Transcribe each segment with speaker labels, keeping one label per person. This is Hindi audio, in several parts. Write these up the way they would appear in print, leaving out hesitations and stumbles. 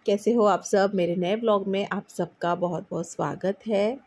Speaker 1: कैसे हो आप सब। मेरे नए ब्लॉग में आप सबका बहुत बहुत स्वागत है।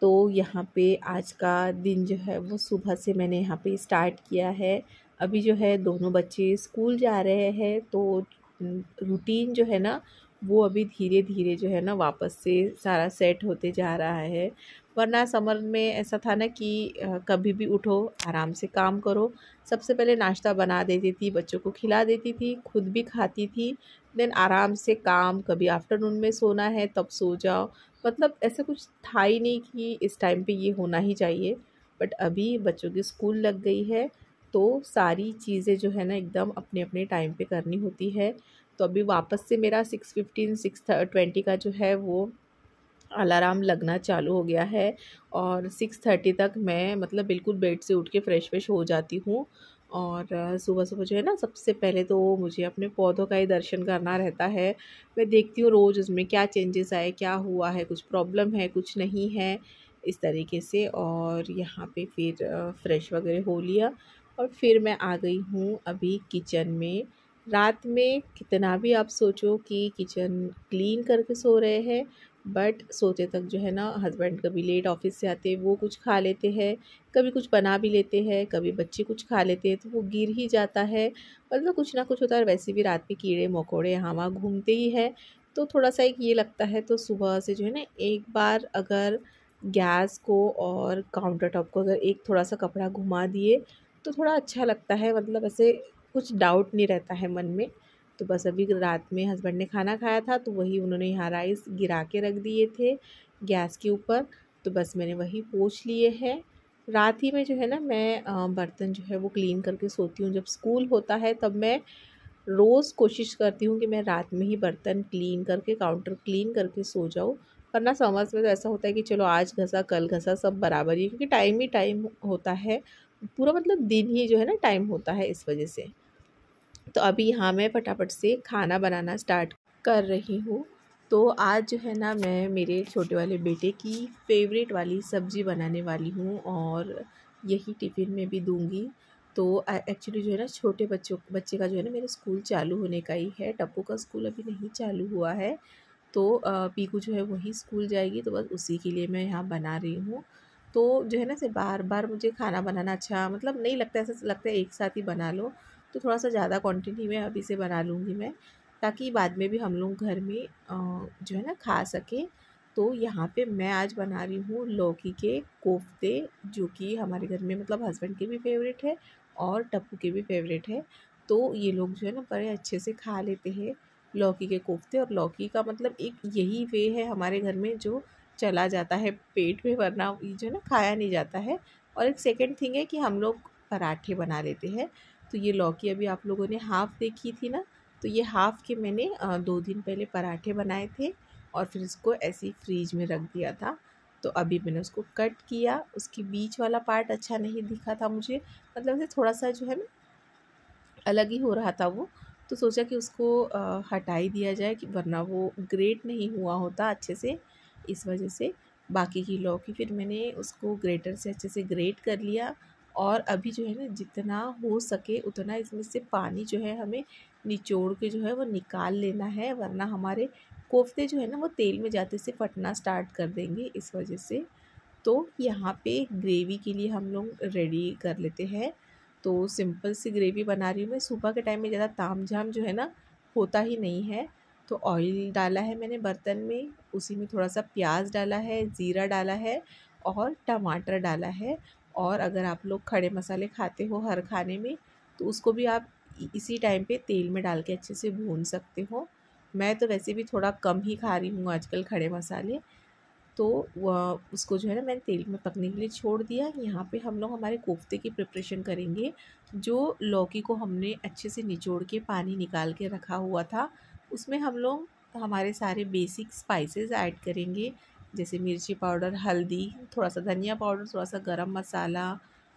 Speaker 1: तो यहाँ पे आज का दिन जो है वो सुबह से मैंने यहाँ पे स्टार्ट किया है। अभी जो है दोनों बच्चे स्कूल जा रहे हैं, तो रूटीन जो है ना वो अभी धीरे धीरे जो है ना वापस से सारा सेट होते जा रहा है। वरना समर में ऐसा था ना कि कभी भी उठो, आराम से काम करो। सबसे पहले नाश्ता बना देती थी, बच्चों को खिला देती थी, खुद भी खाती थी, देन आराम से काम। कभी आफ्टरनून में सोना है तब सो जाओ। मतलब ऐसा कुछ था ही नहीं कि इस टाइम पे ये होना ही चाहिए। बट अभी बच्चों की स्कूल लग गई है, तो सारी चीज़ें जो है ना एकदम अपने अपने टाइम पे करनी होती है। तो अभी वापस से मेरा 6:15 6:20 का जो है वो अलार्म लगना चालू हो गया है। और 6:30 तक मैं मतलब बिल्कुल बेड से उठ के फ्रेश हो जाती हूँ। और सुबह सुबह जो है ना सबसे पहले तो मुझे अपने पौधों का ही दर्शन करना रहता है। मैं देखती हूँ रोज़ उसमें क्या चेंजेस आए, क्या हुआ है, कुछ प्रॉब्लम है, कुछ नहीं है, इस तरीके से। और यहाँ पे फिर फ्रेश वगैरह हो लिया और फिर मैं आ गई हूँ अभी किचन में। रात में कितना भी आप सोचो कि किचन क्लीन करके सो रहे हैं, बट सोते तक जो है ना हस्बैंड कभी लेट ऑफिस से आते, वो कुछ खा लेते हैं, कभी कुछ बना भी लेते हैं, कभी बच्चे कुछ खा लेते हैं, तो वो गिर ही जाता है। मतलब कुछ ना कुछ होता है। वैसे भी रात में कीड़े मकोड़े यहाँ वहाँ घूमते ही है, तो थोड़ा सा एक ये लगता है। तो सुबह से जो है ना एक बार अगर गैस को और काउंटर टॉप को अगर एक थोड़ा सा कपड़ा घुमा दिए तो थोड़ा अच्छा लगता है। मतलब ऐसे कुछ डाउट नहीं रहता है मन में। तो बस अभी रात में हस्बैंड ने खाना खाया था, तो वही उन्होंने यहाँ राइस गिरा के रख दिए थे गैस के ऊपर। तो बस मैंने वही पोंछ लिए हैं। रात ही में जो है ना मैं बर्तन जो है वो क्लीन करके सोती हूँ। जब स्कूल होता है तब मैं रोज़ कोशिश करती हूँ कि मैं रात में ही बर्तन क्लीन करके, काउंटर क्लीन करके सो जाऊँ। वरना समर्स में तो ऐसा होता है कि चलो आज घसा कल घसा सब बराबर ही, क्योंकि टाइम ही टाइम होता है। पूरा मतलब दिन ही जो है ना टाइम होता है, इस वजह से। तो अभी यहाँ मैं फटाफट से खाना बनाना स्टार्ट कर रही हूँ। तो आज जो है ना मैं मेरे छोटे वाले बेटे की फेवरेट वाली सब्ज़ी बनाने वाली हूँ और यही टिफ़िन में भी दूँगी। तो एक्चुअली जो है ना छोटे बच्चे का जो है ना मेरे स्कूल चालू होने का ही है। टप्पू का स्कूल अभी नहीं चालू हुआ है, तो पीकू जो है वही स्कूल जाएगी, तो बस उसी के लिए मैं यहाँ बना रही हूँ। तो जो है ना से बार बार मुझे खाना बनाना अच्छा मतलब नहीं लगता। ऐसा लगता है एक साथ ही बना लो, तो थोड़ा सा ज़्यादा क्वांटिटी में अभी से बना लूँगी मैं, ताकि बाद में भी हम लोग घर में जो है ना खा सकें। तो यहाँ पे मैं आज बना रही हूँ लौकी के कोफ्ते, जो कि हमारे घर में मतलब हस्बैंड के भी फेवरेट है और टप्पू के भी फेवरेट है। तो ये लोग जो है ना बड़े अच्छे से खा लेते हैं लौकी के कोफ्ते। और लौकी का मतलब एक यही वे है हमारे घर में जो चला जाता है पेट में, वरना ये जो है ना खाया नहीं जाता है। और एक सेकंड थिंग है कि हम लोग पराठे बना लेते हैं। तो ये लौकी अभी आप लोगों ने हाफ़ देखी थी ना, तो ये हाफ़ के मैंने 2 दिन पहले पराठे बनाए थे और फिर इसको ऐसे ही फ्रीज में रख दिया था। तो अभी मैंने उसको कट किया। उसकी बीच वाला पार्ट अच्छा नहीं दिखा था मुझे, मतलब ऐसे थोड़ा सा जो है ना अलग ही हो रहा था वो। तो सोचा कि उसको हटा ही दिया जाए, कि वरना वो ग्रेट नहीं हुआ होता अच्छे से, इस वजह से। बाकी की लौकी फिर मैंने उसको ग्रेटर से अच्छे से ग्रेट कर लिया। और अभी जो है ना जितना हो सके उतना इसमें से पानी जो है हमें निचोड़ के जो है वो निकाल लेना है, वरना हमारे कोफ्ते जो है ना वो तेल में जाते से फटना स्टार्ट कर देंगे, इस वजह से। तो यहाँ पे ग्रेवी के लिए हम लोग रेडी कर लेते हैं। तो सिंपल सी ग्रेवी बना रही हूँ मैं। सुबह के टाइम में ज़्यादा तामझाम जो है ना होता ही नहीं है। तो ऑयल डाला है मैंने बर्तन में, उसी में थोड़ा सा प्याज डाला है, ज़ीरा डाला है और टमाटर डाला है। और अगर आप लोग खड़े मसाले खाते हो हर खाने में, तो उसको भी आप इसी टाइम पे तेल में डाल के अच्छे से भून सकते हो। मैं तो वैसे भी थोड़ा कम ही खा रही हूँ आजकल खड़े मसाले। तो उसको जो है ना मैंने तेल में पकने के लिए छोड़ दिया। यहाँ पे हम लोग हमारे कोफ्ते की प्रिपरेशन करेंगे। जो लौकी को हमने अच्छे से निचोड़ के पानी निकाल के रखा हुआ था, उसमें हम लोग हमारे सारे बेसिक स्पाइसेस ऐड करेंगे, जैसे मिर्ची पाउडर, हल्दी, थोड़ा सा धनिया पाउडर, थोड़ा सा गरम मसाला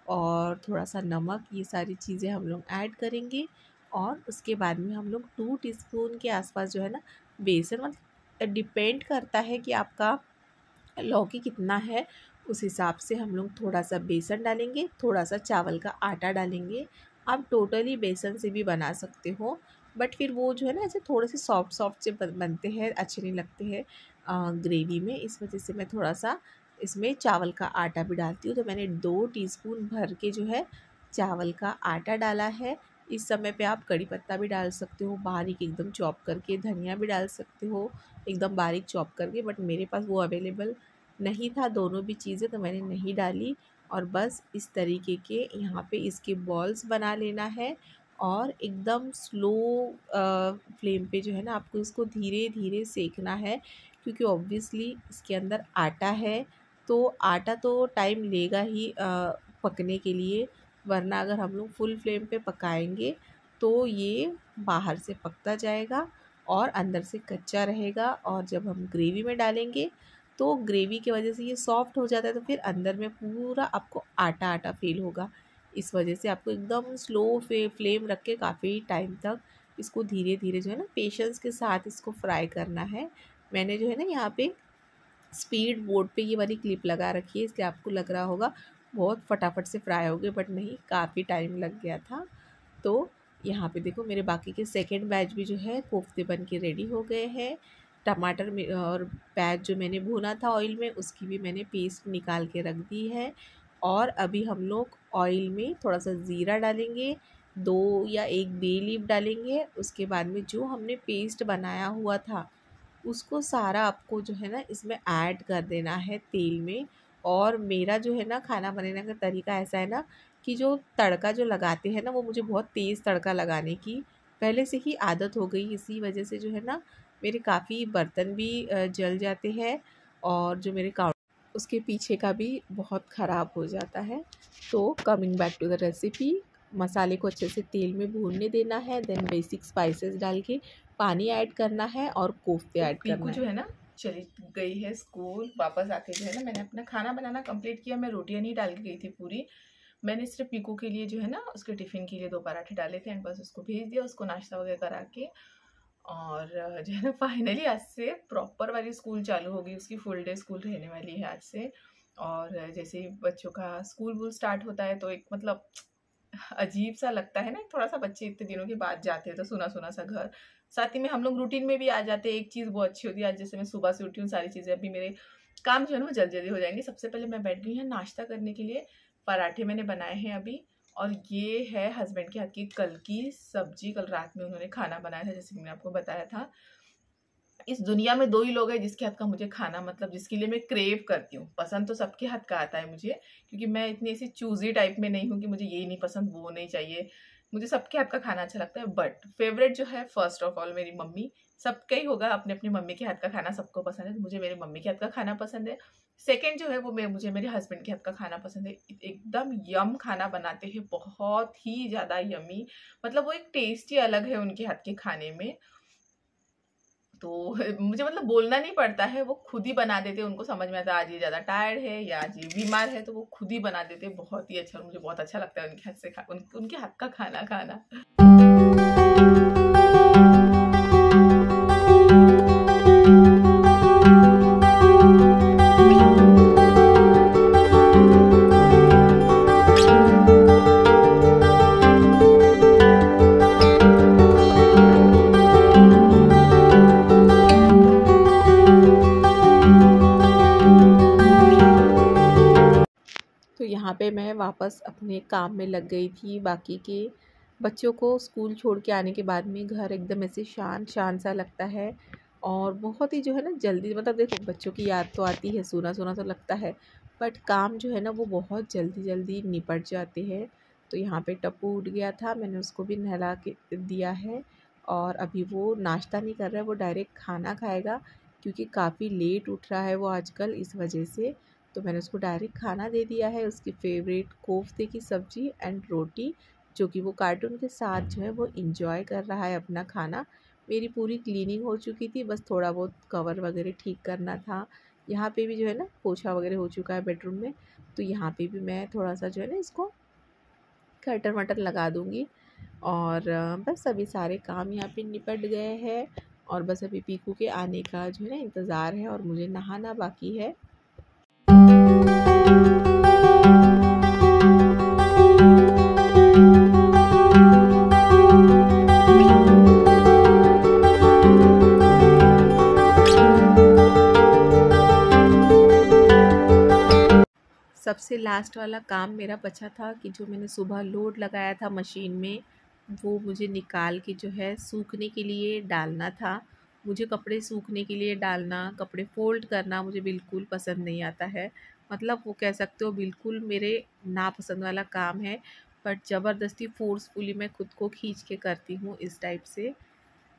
Speaker 1: और थोड़ा सा नमक। ये सारी चीज़ें हम लोग ऐड करेंगे। और उसके बाद में हम लोग 2 टीस्पून के आसपास जो है ना बेसन, मतलब डिपेंड करता है कि आपका लौकी कितना है, उस हिसाब से हम लोग थोड़ा सा बेसन डालेंगे, थोड़ा सा चावल का आटा डालेंगे। आप टोटली बेसन से भी बना सकते हो, बट फिर वो जो है ना ऐसे थोड़े से सॉफ्ट सॉफ्ट से बनते हैं, अच्छे नहीं लगते हैं ग्रेवी में। इस वजह से मैं थोड़ा सा इसमें चावल का आटा भी डालती हूँ। तो मैंने 2 टीस्पून भर के जो है चावल का आटा डाला है। इस समय पे आप कड़ी पत्ता भी डाल सकते हो बारीक एकदम चॉप करके, धनिया भी डाल सकते हो एकदम बारीक चॉप करके, बट मेरे पास वो अवेलेबल नहीं था दोनों भी चीज़ें, तो मैंने नहीं डाली। और बस इस तरीके के यहाँ पे इसके बॉल्स बना लेना है और एकदम स्लो फ्लेम पे जो है ना आपको इसको धीरे धीरे सेकना है, क्योंकि ऑब्वियसली इसके अंदर आटा है तो आटा तो टाइम लेगा ही पकने के लिए, वरना अगर हम लोग फुल फ्लेम पे पकाएंगे तो ये बाहर से पकता जाएगा और अंदर से कच्चा रहेगा। और जब हम ग्रेवी में डालेंगे तो ग्रेवी की वजह से ये सॉफ्ट हो जाता है, तो फिर अंदर में पूरा आपको आटा आटा फील होगा। इस वजह से आपको एकदम स्लो फ्लेम रख के काफ़ी टाइम तक इसको धीरे धीरे जो है ना पेशेंस के साथ इसको फ्राई करना है। मैंने जो है ना यहाँ पे स्पीड बोर्ड पे ये वाली क्लिप लगा रखी है, इसलिए आपको लग रहा होगा बहुत फटाफट से फ्राई हो गए, बट नहीं, काफ़ी टाइम लग गया था। तो यहाँ पे देखो मेरे बाकी के सेकंड बैच भी जो है कोफ्ते बन के रेडी हो गए हैं। टमाटर में और प्याज जो मैंने भुना था ऑयल में, उसकी भी मैंने पेस्ट निकाल के रख दी है। और अभी हम लोग ऑयल में थोड़ा सा ज़ीरा डालेंगे, 2 या 1 बे लीफ डालेंगे। उसके बाद में जो हमने पेस्ट बनाया हुआ था उसको सारा आपको जो है ना इसमें ऐड कर देना है तेल में। और मेरा जो है ना खाना बनाने का तरीका ऐसा है ना कि जो तड़का जो लगाते हैं ना वो मुझे बहुत तेज़ तड़का लगाने की पहले से ही आदत हो गई। इसी वजह से जो है ना मेरे काफ़ी बर्तन भी जल जाते हैं और जो मेरे काउंटर उसके पीछे का भी बहुत ख़राब हो जाता है। तो coming back to the recipe, मसाले को अच्छे से तेल में भूनने देना है, देन बेसिक स्पाइसेस डाल के पानी ऐड करना है और कोफ्ते ऐड करना है।
Speaker 2: जो है ना चली गई है स्कूल, वापस आके जो है ना मैंने अपना खाना बनाना कंप्लीट किया। मैं रोटियां नहीं डाल के गई थी पूरी, मैंने सिर्फ पीकू के लिए जो है ना उसके टिफ़िन के लिए 2 पराठे डाले थे एंड बस उसको भेज दिया, उसको नाश्ता वगैरह करा के। और जो है ना फाइनली आज से प्रॉपर वाली स्कूल चालू होगी, उसकी फुल डे स्कूल रहने वाली है आज से। और जैसे ही बच्चों का स्कूल वूल स्टार्ट होता है तो एक मतलब अजीब सा लगता है ना, थोड़ा सा बच्चे इतने दिनों के बाद जाते हैं तो सुना सुना सा घर, साथ ही में हम लोग रूटीन में भी आ जाते हैं। एक चीज़ वो अच्छी होती है, आज जैसे मैं सुबह से उठी हूँ, सारी चीज़ें अभी मेरे काम जो है ना वो जल्दी जल्दी हो जाएंगे। सबसे पहले मैं बैठ गई हूँ नाश्ता करने के लिए, पराठे मैंने बनाए हैं अभी, और ये है हस्बैंड के हाथ की कल की सब्जी। कल रात में उन्होंने खाना बनाया था जैसे मैंने आपको बताया था। इस दुनिया में 2 ही लोग हैं जिसके हाथ का मुझे खाना मतलब जिसके लिए मैं क्रेव करती हूँ। पसंद तो सबके हाथ का आता है मुझे, क्योंकि मैं इतनी ऐसी चूजी टाइप में नहीं हूँ कि मुझे ये नहीं पसंद वो नहीं चाहिए, मुझे सबके हाथ का खाना अच्छा लगता है। बट फेवरेट जो है फर्स्ट ऑफ ऑल मेरी मम्मी। सबका ही होगा, अपने अपने मम्मी के हाथ का खाना सबको पसंद है, तो मुझे मेरी मम्मी के हाथ का खाना पसंद है। सेकेंड जो है वो मुझे मेरे हस्बैंड के हाथ का खाना पसंद है। एकदम यम खाना बनाते हैं, बहुत ही ज़्यादा यमी, मतलब वो एक टेस्ट ही अलग है उनके हाथ के खाने में। तो मुझे मतलब बोलना नहीं पड़ता है, वो खुद ही बना देते हैं। उनको समझ में आता है आज ये ज़्यादा टायर्ड है या आज ये बीमार है, तो वो खुद ही बना देते हैं बहुत ही अच्छा। और मुझे बहुत अच्छा लगता है उनके हाथ से उनके हाथ का खाना खाना।
Speaker 1: तो यहाँ पे मैं वापस अपने काम में लग गई थी। बाकी के बच्चों को स्कूल छोड़ के आने के बाद में घर एकदम ऐसे शांत शांत सा लगता है और बहुत ही जो है ना जल्दी, मतलब देखो बच्चों की याद तो आती है, सूना सूना तो लगता है, बट काम जो है ना वो बहुत जल्दी जल्दी निपट जाते हैं। तो यहाँ पे टप्पू उठ गया था, मैंने उसको भी नहला के दिया है और अभी वो नाश्ता नहीं कर रहा है, वो डायरेक्ट खाना खाएगा क्योंकि काफ़ी लेट उठ रहा है वो आजकल, इस वजह से। तो मैंने उसको डायरेक्ट खाना दे दिया है, उसकी फेवरेट कोफ्ते की सब्ज़ी एंड रोटी, जो कि वो कार्टून के साथ जो है वो इंजॉय कर रहा है अपना खाना। मेरी पूरी क्लीनिंग हो चुकी थी, बस थोड़ा बहुत कवर वगैरह ठीक करना था। यहाँ पे भी जो है ना पोछा वगैरह हो चुका है बेडरूम में, तो यहाँ पे भी मैं थोड़ा सा जो है ना इसको कर्टन वर्टन लगा दूँगी। और बस अभी सारे काम यहाँ पे निपट गए हैं और बस अभी पीकू के आने का जो है ना इंतज़ार है और मुझे नहाना बाकी है। सबसे लास्ट वाला काम मेरा बचा था कि जो मैंने सुबह लोड लगाया था मशीन में, वो मुझे निकाल के जो है सूखने के लिए डालना था। मुझे कपड़े सूखने के लिए डालना, कपड़े फ़ोल्ड करना मुझे बिल्कुल पसंद नहीं आता है। मतलब वो कह सकते हो बिल्कुल मेरे नापसंद वाला काम है, बट ज़बरदस्ती फ़ोर्सफुली मैं खुद को खींच के करती हूँ इस टाइप से।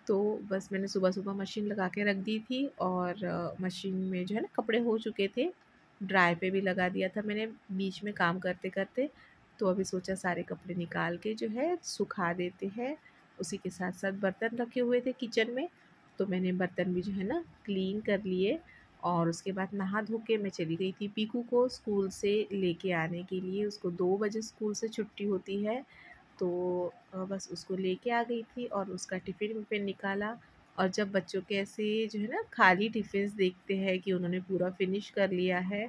Speaker 1: तो बस मैंने सुबह-सुबह मशीन लगा के रख दी थी और मशीन में जो है ना कपड़े हो चुके थे, ड्राई पे भी लगा दिया था मैंने बीच में काम करते-करते। तो अभी सोचा सारे कपड़े निकाल के जो है सुखा देते हैं। उसी के साथ-साथ बर्तन रखे हुए थे किचन में, तो मैंने बर्तन भी जो है ना क्लीन कर लिए और उसके बाद नहा धो के मैं चली गई थी पीकू को स्कूल से लेके आने के लिए। उसको 2 बजे स्कूल से छुट्टी होती है। तो बस उसको लेके आ गई थी और उसका टिफ़िन-विफ़िन निकाला। और जब बच्चों के ऐसे जो है ना खाली टिफ़िन्स देखते हैं कि उन्होंने पूरा फ़िनिश कर लिया है,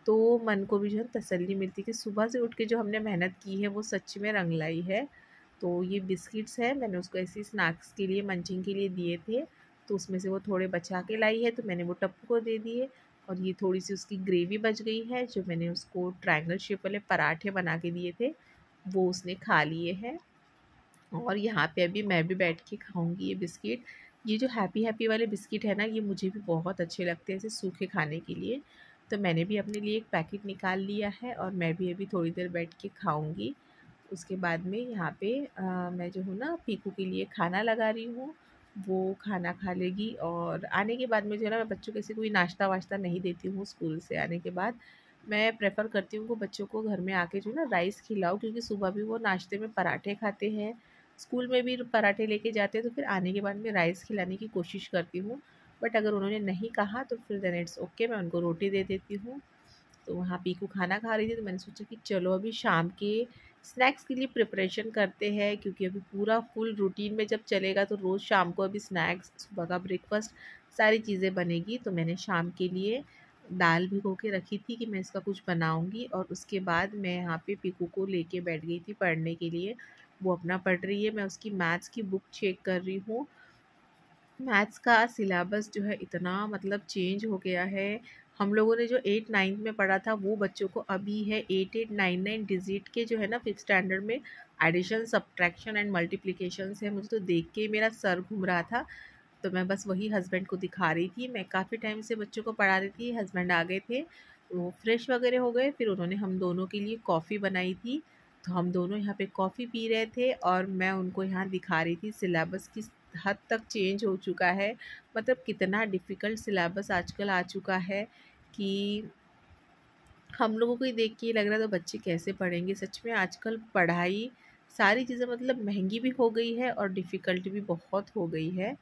Speaker 1: तो मन को भी जो है तसल्ली मिलती है कि सुबह से उठ के जो हमने मेहनत की है वो सच में रंग लाई है। तो ये बिस्किट्स हैं, मैंने उसको ऐसे ही स्नैक्स के लिए मंचिंग के लिए दिए थे, तो उसमें से वो थोड़े बचा के लाई है, तो मैंने वो टप्पू को दे दिए। और ये थोड़ी-सी उसकी ग्रेवी बच गई है, जो मैंने उसको ट्रायंगल शेप वाले पराठे बना के दिए थे, वो उसने खा लिए हैं। और यहाँ पे अभी मैं भी बैठ के खाऊँगी ये बिस्किट। ये जो हैप्पी हैप्पी वाले बिस्किट है ना, ये मुझे भी बहुत अच्छे लगते हैं ऐसे सूखे खाने के लिए। तो मैंने भी अपने लिए एक पैकेट निकाल लिया है और मैं भी अभी थोड़ी देर बैठ के खाऊँगी। उसके बाद में यहाँ पे मैं जो हूँ ना पीकू के लिए खाना लगा रही हूँ। वो खाना खा लेगी और आने के बाद में जो है ना मैं बच्चों को ऐसे कोई नाश्ता-वाश्ता नहीं देती हूँ स्कूल से आने के बाद। मैं प्रेफ़र करती हूँ कि बच्चों को घर में आके जो है ना राइस खिलाओ, क्योंकि सुबह भी वो नाश्ते में पराठे खाते हैं। स्कूल में भी पराठे लेके जाते हैं, तो फिर आने के बाद में राइस खिलाने की कोशिश करती हूँ। बट अगर उन्होंने नहीं कहा तो फिर देन इट्स ओके, मैं उनको रोटी दे देती हूँ। तो वहाँ पीकू खाना खा रही थी, तो मैंने सोचा कि चलो अभी शाम के स्नैक्स के लिए प्रिपरेशन करते हैं, क्योंकि अभी पूरा फुल रूटीन में जब चलेगा तो रोज़ शाम को अभी स्नैक्स, सुबह का ब्रेकफास्ट, सारी चीज़ें बनेगी। तो मैंने शाम के लिए दाल भिगो के रखी थी कि मैं इसका कुछ बनाऊंगी, और उसके बाद मैं यहाँ पे पीकू को लेके बैठ गई थी पढ़ने के लिए। वो अपना पढ़ रही है, मैं उसकी मैथ्स की बुक चेक कर रही हूँ। मैथ्स का सिलेबस जो है इतना मतलब चेंज हो गया है। हम लोगों ने जो 8-9 में पढ़ा था वो बच्चों को अभी है 8899 डिजिट के जो है ना 5th स्टैंडर्ड में एडिशन, सब्ट्रैक्शन एंड मल्टीप्लिकेशंस है। मुझे तो देख के ही मेरा सर घूम रहा था। तो मैं बस वही हस्बैंड को दिखा रही थी। मैं काफ़ी टाइम से बच्चों को पढ़ा रही थी, हस्बैंड आ गए थे, वो फ्रेश वगैरह हो गए, फिर उन्होंने हम दोनों के लिए कॉफ़ी बनाई थी। तो हम दोनों यहाँ पे कॉफ़ी पी रहे थे और मैं उनको यहाँ दिखा रही थी सिलेबस किस हद तक चेंज हो चुका है। मतलब कितना डिफ़िकल्ट सिलेबस आजकल आ चुका है कि हम लोगों को ही देख के ये लग रहा था बच्चे कैसे पढ़ेंगे। सच में आजकल पढ़ाई, सारी चीज़ें मतलब महंगी भी हो गई है और डिफ़िकल्ट भी बहुत हो गई है।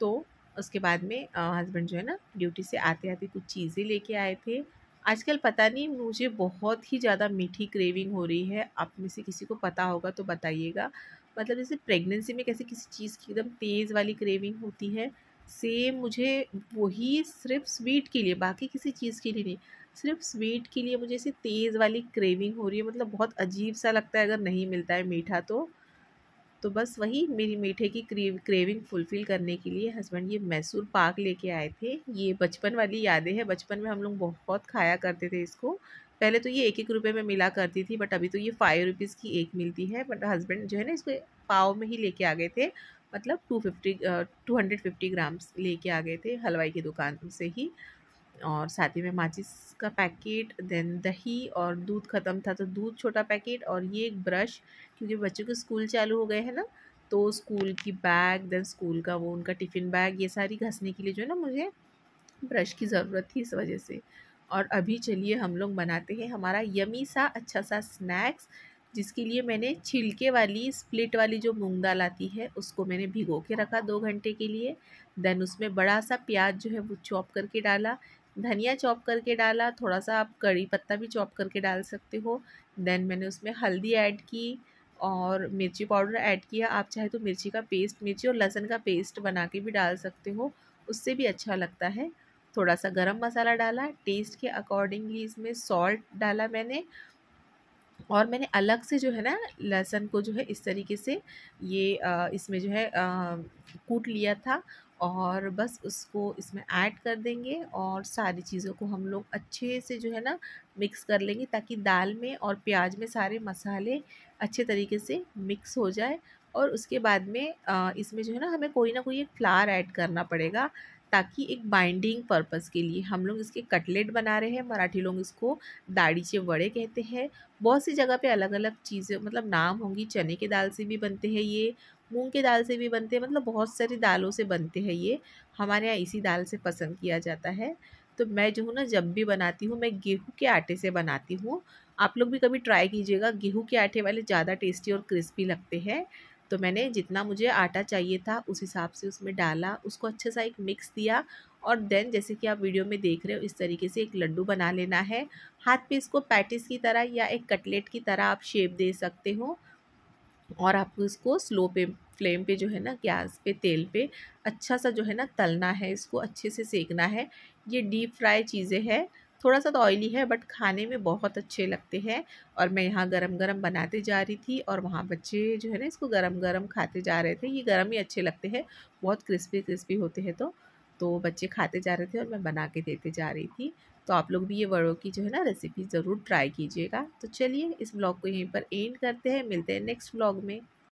Speaker 1: तो उसके बाद में हस्बैंड जो है ना ड्यूटी से आते-आते कुछ चीज़ें लेके आए थे। आजकल पता नहीं मुझे बहुत ही ज़्यादा मीठी क्रेविंग हो रही है। आप में से किसी को पता होगा तो बताइएगा। मतलब जैसे प्रेगनेंसी में कैसे किसी चीज़ की एकदम तेज़ वाली क्रेविंग होती है, सेम मुझे वही सिर्फ़ स्वीट के लिए, बाकी किसी चीज़ के लिए नहीं, सिर्फ़ स्वीट के लिए मुझे ऐसी तेज़ वाली क्रेविंग हो रही है। मतलब बहुत अजीब-सा लगता है अगर नहीं मिलता है मीठा तो। तो बस वही मेरी मीठे की क्रेविंग फुलफ़िल करने के लिए हस्बैंड ये मैसूर पाक लेके आए थे। ये बचपन वाली यादें हैं, बचपन में हम लोग बहुत खाया करते थे इसको। पहले तो ये 1-1 रुपए में मिला करती थी, बट अभी तो ये 5 रुपीज़ की एक मिलती है। बट हस्बैंड जो है ना इसको पाव में ही लेके आ गए थे। मतलब 250 ग्राम्स लेके आ गए थे हलवाई की दुकान से ही। और साथ ही में माचिस का पैकेट, देन दही, और दूध ख़त्म था तो दूध छोटा पैकेट, और ये एक ब्रश, क्योंकि बच्चों के स्कूल चालू हो गए हैं ना, तो स्कूल की बैग, देन स्कूल का वो उनका टिफ़िन बैग, ये सारी घसने के लिए जो है ना मुझे ब्रश की ज़रूरत थी इस वजह से। और अभी चलिए हम लोग बनाते हैं हमारा यमी सा अच्छा सा स्नैक्स, जिसके लिए मैंने छिलके वाली स्प्लिट वाली जो मूंग दाल आती है उसको मैंने भिगो के रखा 2 घंटे के लिए। देन उसमें बड़ा सा प्याज जो है वो चॉप करके डाला, धनिया चॉप करके डाला, थोड़ा सा आप कड़ी पत्ता भी चॉप करके डाल सकते हो। देन मैंने उसमें हल्दी ऐड की और मिर्ची पाउडर ऐड किया। आप चाहे तो मिर्ची का पेस्ट, मिर्ची और लहसुन का पेस्ट बना के भी डाल सकते हो, उससे भी अच्छा लगता है। थोड़ा सा गरम मसाला डाला, टेस्ट के अकॉर्डिंगली इसमें सॉल्ट डाला मैंने। और मैंने अलग से जो है ना लहसुन को जो है इस तरीके से ये इसमें जो है कूट लिया था। और बस उसको इसमें ऐड कर देंगे और सारी चीज़ों को हम लोग अच्छे से जो है ना मिक्स कर लेंगे, ताकि दाल में और प्याज में सारे मसाले अच्छे तरीके से मिक्स हो जाए। और उसके बाद में इसमें जो है ना हमें कोई ना कोई एक फ्लावर ऐड करना पड़ेगा, ताकि एक बाइंडिंग पर्पज़ के लिए। हम लोग इसके कटलेट बना रहे हैं, मराठी लोग इसको दाढ़ीचे वड़े कहते हैं। बहुत सी जगह पे अलग अलग चीज़ें मतलब नाम होंगी। चने के दाल से भी बनते हैं ये, मूंग की दाल से भी बनते हैं, मतलब बहुत सारी दालों से बनते हैं ये। हमारे यहाँ इसी दाल से पसंद किया जाता है। तो मैं जो हूँ ना जब भी बनाती हूँ मैं गेहूँ के आटे से बनाती हूँ। आप लोग भी कभी ट्राई कीजिएगा, गेहूँ के आटे वाले ज़्यादा टेस्टी और क्रिस्पी लगते हैं। तो मैंने जितना मुझे आटा चाहिए था उस हिसाब से उसमें डाला, उसको अच्छे सा एक मिक्स दिया। और देन जैसे कि आप वीडियो में देख रहे हो इस तरीके से एक लड्डू बना लेना है। हाथ पे इसको पैटिस की तरह या एक कटलेट की तरह आप शेप दे सकते हो। और आपको इसको स्लो पे फ्लेम पे जो है ना गैस पे तेल पे अच्छा सा जो है ना तलना है, इसको अच्छे से सेकना है। ये डीप फ्राई चीज़ें हैं, थोड़ा सा तो ऑयली है बट खाने में बहुत अच्छे लगते हैं। और मैं यहाँ गरम गरम बनाते जा रही थी और वहाँ बच्चे जो है ना इसको गरम गरम खाते जा रहे थे। ये गरम ही अच्छे लगते हैं, बहुत क्रिस्पी क्रिस्पी होते हैं। तो बच्चे खाते जा रहे थे और मैं बना के देते जा रही थी। तो आप लोग भी ये वड़ों की जो है ना रेसिपी ज़रूर ट्राई कीजिएगा। तो चलिए इस व्लॉग को यहीं पर एंड करते हैं, मिलते हैं नेक्स्ट व्लॉग में।